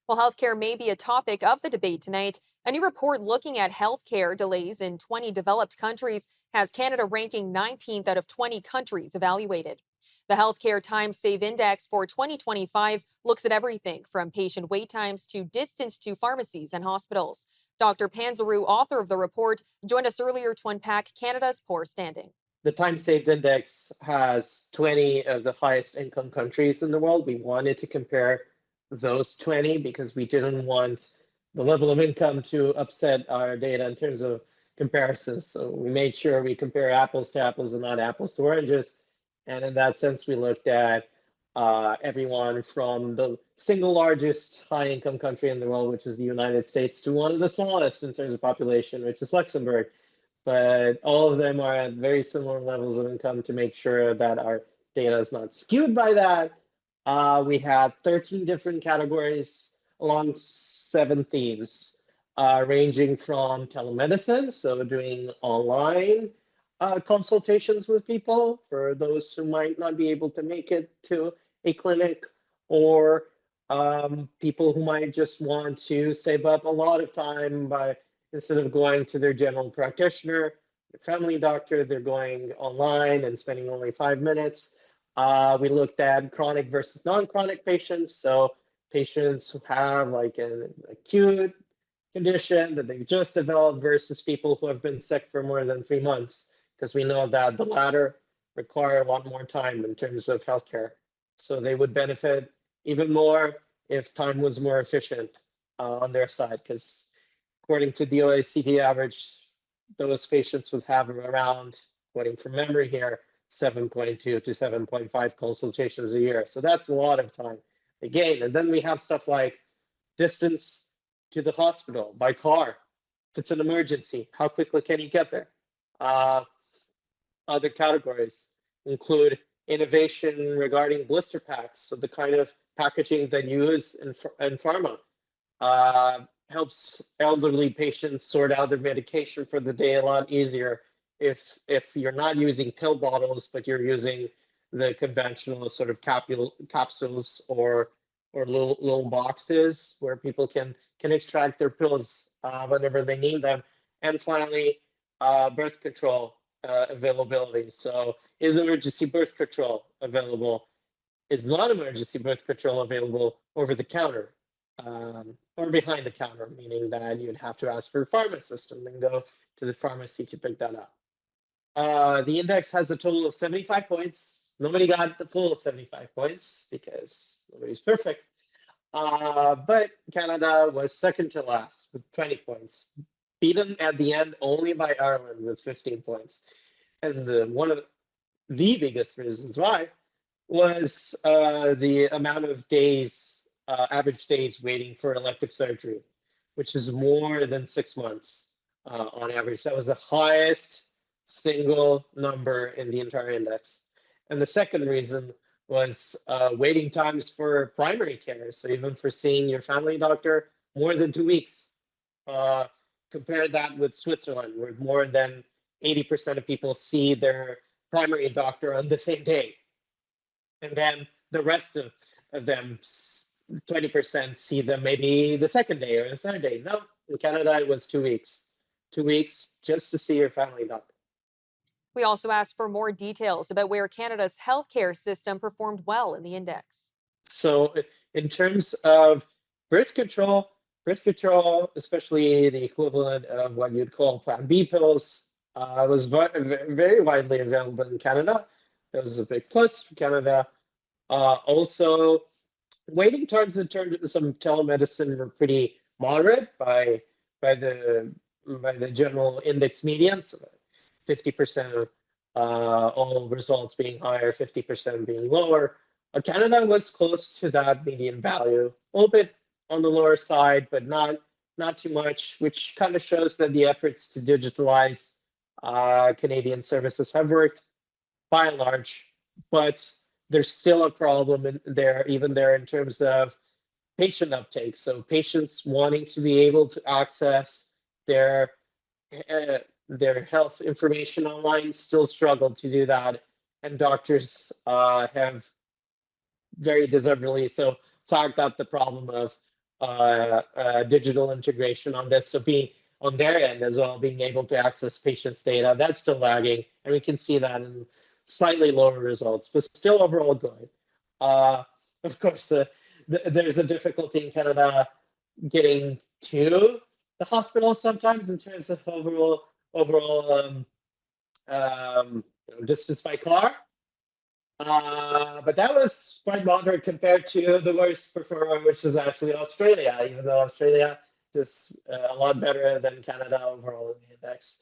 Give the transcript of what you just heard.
Well, healthcare may be a topic of the debate tonight. A new report looking at healthcare delays in 20 developed countries has Canada ranking 19th out of 20 countries evaluated. The Healthcare Time Save Index for 2025 looks at everything from patient wait times to distance to pharmacies and hospitals. Dr. Panzaru, author of the report, joined us earlier to unpack Canada's poor standing. The Time Saved Index has 20 of the highest income countries in the world. We wanted to compare those 20 because we didn't want the level of income to upset our data in terms of comparisons. So we made sure we compare apples to apples and not apples to oranges. And in that sense, we looked at everyone from the single largest high income country in the world, which is the United States, to one of the smallest in terms of population, which is Luxembourg. But all of them are at very similar levels of income to make sure that our data is not skewed by that. We had 13 different categories along 7 themes, ranging from telemedicine, so doing online consultations with people for those who might not be able to make it to a clinic, or people who might just want to save up a lot of time by, instead of going to their general practitioner, their family doctor, they're going online and spending only 5 minutes. We looked at chronic versus non-chronic patients. So patients who have like an acute condition that they've just developed versus people who have been sick for more than 3 months, because we know that the latter require a lot more time in terms of healthcare. So they would benefit even more if time was more efficient on their side, because according to the OECD average, those patients would have around, quoting from memory here, 7.2 to 7.5 consultations a year. So that's a lot of time again. And then we have stuff like distance to the hospital by car. If it's an emergency, how quickly can you get there? Other categories include innovation regarding blister packs, so the kind of packaging that you use in pharma. Helps elderly patients sort out their medication for the day a lot easier if you're not using pill bottles, but you're using the conventional sort of capsules or little boxes where people can extract their pills whenever they need them. And finally, birth control availability. So is emergency birth control available? Is non-emergency birth control available over the counter? Or behind the counter, meaning that you'd have to ask for a pharmacist and then go to the pharmacy to pick that up. The index has a total of 75 points. Nobody got the full 75 points because nobody's perfect. But Canada was second to last with 20 points, beaten at the end only by Ireland with 15 points. And one of the biggest reasons why was the amount of days, average days waiting for elective surgery, which is more than 6 months on average. That was the highest single number in the entire index. And the second reason was waiting times for primary care. So even for seeing your family doctor, more than 2 weeks. Compare that with Switzerland, where more than 80% of people see their primary doctor on the same day. And then the rest of them, 20% see them maybe the second day or the third day. No, in Canada, it was 2 weeks. 2 weeks just to see your family doctor. We also asked for more details about where Canada's healthcare system performed well in the index. So in terms of birth control, especially the equivalent of what you'd call Plan B pills, was very widely available in Canada. That was a big plus for Canada. Also, waiting times in terms of some telemedicine were pretty moderate by the general index median. So 50% of all results being higher, 50% being lower. Canada was close to that median value, a little bit on the lower side, but not too much, which kind of shows that the efforts to digitalize Canadian services have worked by and large, but there's still a problem there in terms of patient uptake. So patients wanting to be able to access their health information online still struggle to do that, and doctors have very deservedly so flagged up the problem of digital integration on this. So being on their end as well, being able to access patients' data, that's still lagging, and we can see that in slightly lower results, but still overall good. Of course, there's a difficulty in Canada getting to the hospital sometimes in terms of overall distance by car. But that was quite moderate compared to the worst performer, which is actually Australia, even though Australia is a lot better than Canada overall in the index.